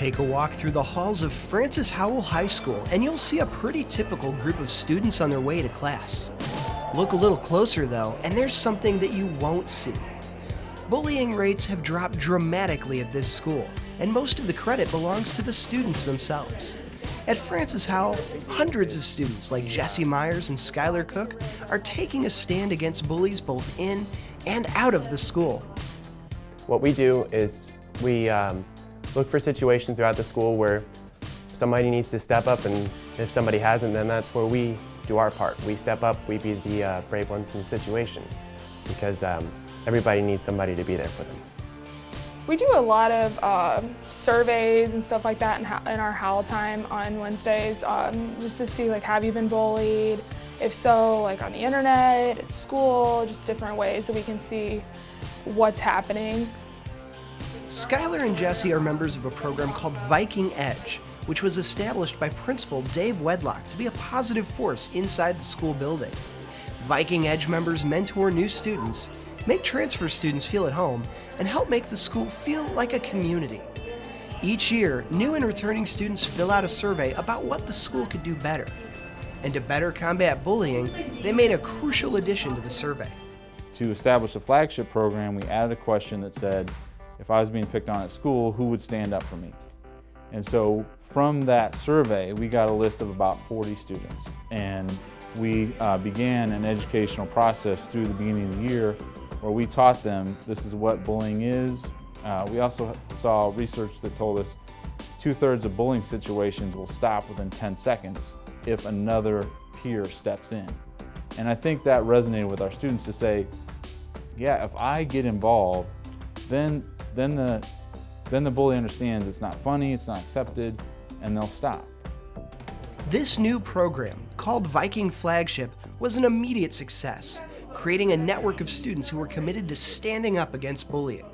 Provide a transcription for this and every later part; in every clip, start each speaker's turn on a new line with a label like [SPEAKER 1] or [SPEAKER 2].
[SPEAKER 1] Take a walk through the halls of Francis Howell High School and you'll see a pretty typical group of students on their way to class. Look a little closer though, and there's something that you won't see. Bullying rates have dropped dramatically at this school, and most of the credit belongs to the students themselves. At Francis Howell, hundreds of students like Jesse Myers and Skylar Cook are taking a stand against bullies both in and out of the school.
[SPEAKER 2] What we do is we look for situations throughout the school where somebody needs to step up, and if somebody hasn't, then that's where we do our part. We step up, we be the brave ones in the situation, because everybody needs somebody to be there for them.
[SPEAKER 3] We do a lot of surveys and stuff like that in our Howell time on Wednesdays, just to see, like, have you been bullied? If so, like on the internet, at school, just different ways that we can see what's happening.
[SPEAKER 1] Skylar and Jesse are members of a program called Viking Edge, which was established by Principal Dave Wedlock to be a positive force inside the school building. Viking Edge members mentor new students, make transfer students feel at home, and help make the school feel like a community. Each year, new and returning students fill out a survey about what the school could do better. And to better combat bullying, they made a crucial addition to the survey.
[SPEAKER 4] To establish a flagship program, we added a question that said, if I was being picked on at school, who would stand up for me? And so from that survey, we got a list of about 40 students. And we began an educational process through the beginning of the year where we taught them this is what bullying is. We also saw research that told us 2/3 of bullying situations will stop within 10 seconds if another peer steps in. And I think that resonated with our students to say, yeah, if I get involved, then the bully understands it's not funny, it's not accepted, and they'll stop.
[SPEAKER 1] This new program, called Viking Flagship, was an immediate success, creating a network of students who were committed to standing up against bullying.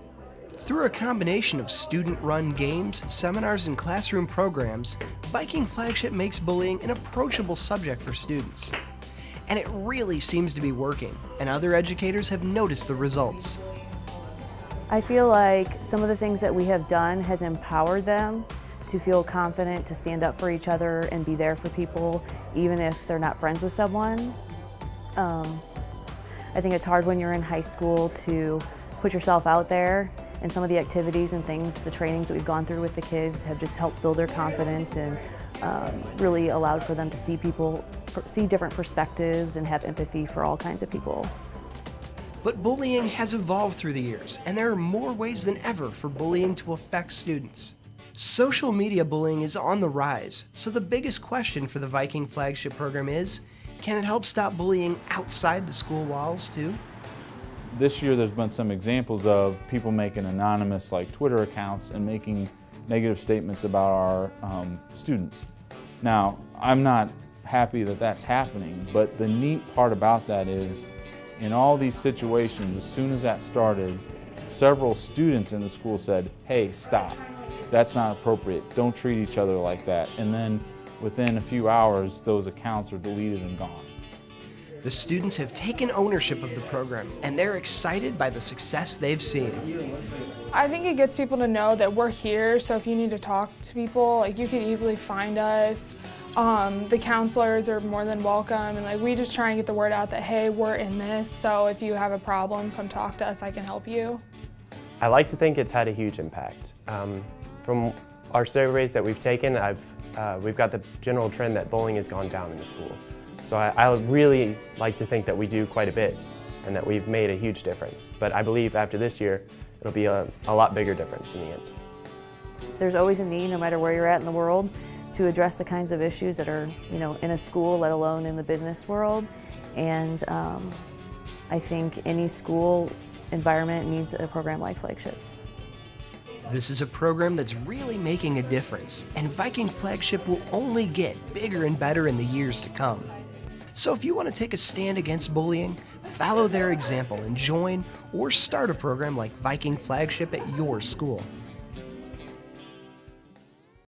[SPEAKER 1] Through a combination of student-run games, seminars, and classroom programs, Viking Flagship makes bullying an approachable subject for students. And it really seems to be working, and other educators have noticed the results.
[SPEAKER 5] I feel like some of the things that we have done has empowered them to feel confident to stand up for each other and be there for people, even if they're not friends with someone. I think it's hard when you're in high school to put yourself out there, and some of the activities and things, the trainings that we've gone through with the kids have just helped build their confidence and really allowed for them to see people, see different perspectives and have empathy for all kinds of people.
[SPEAKER 1] But bullying has evolved through the years, and there are more ways than ever for bullying to affect students. Social media bullying is on the rise, so the biggest question for the Viking Flagship program is, can it help stop bullying outside the school walls too?
[SPEAKER 4] This year there's been some examples of people making anonymous Twitter accounts and making negative statements about our students. Now, I'm not happy that that's happening, but the neat part about that is in all these situations, as soon as that started, several students in the school said, hey, stop. That's not appropriate. Don't treat each other like that. And then within a few hours, those accounts are deleted and gone.
[SPEAKER 1] The students have taken ownership of the program, and they're excited by the success they've seen.
[SPEAKER 3] I think it gets people to know that we're here, so if you need to talk to people, you can easily find us. The counselors are more than welcome, and we just try and get the word out that, hey, we're in this, so if you have a problem, come talk to us, I can help you.
[SPEAKER 2] I like to think it's had a huge impact. From our surveys that we've taken, we've got the general trend that bullying has gone down in the school. So I really like to think that we do quite a bit and that we've made a huge difference. But I believe after this year, it'll be a lot bigger difference in the end.
[SPEAKER 5] There's always a need, no matter where you're at in the world, to address the kinds of issues that are, in a school, let alone in the business world. And I think any school environment needs a program like Flagship.
[SPEAKER 1] This is a program that's really making a difference, and Viking Flagship will only get bigger and better in the years to come. So if you want to take a stand against bullying, follow their example and join or start a program like Viking Flagship at your school.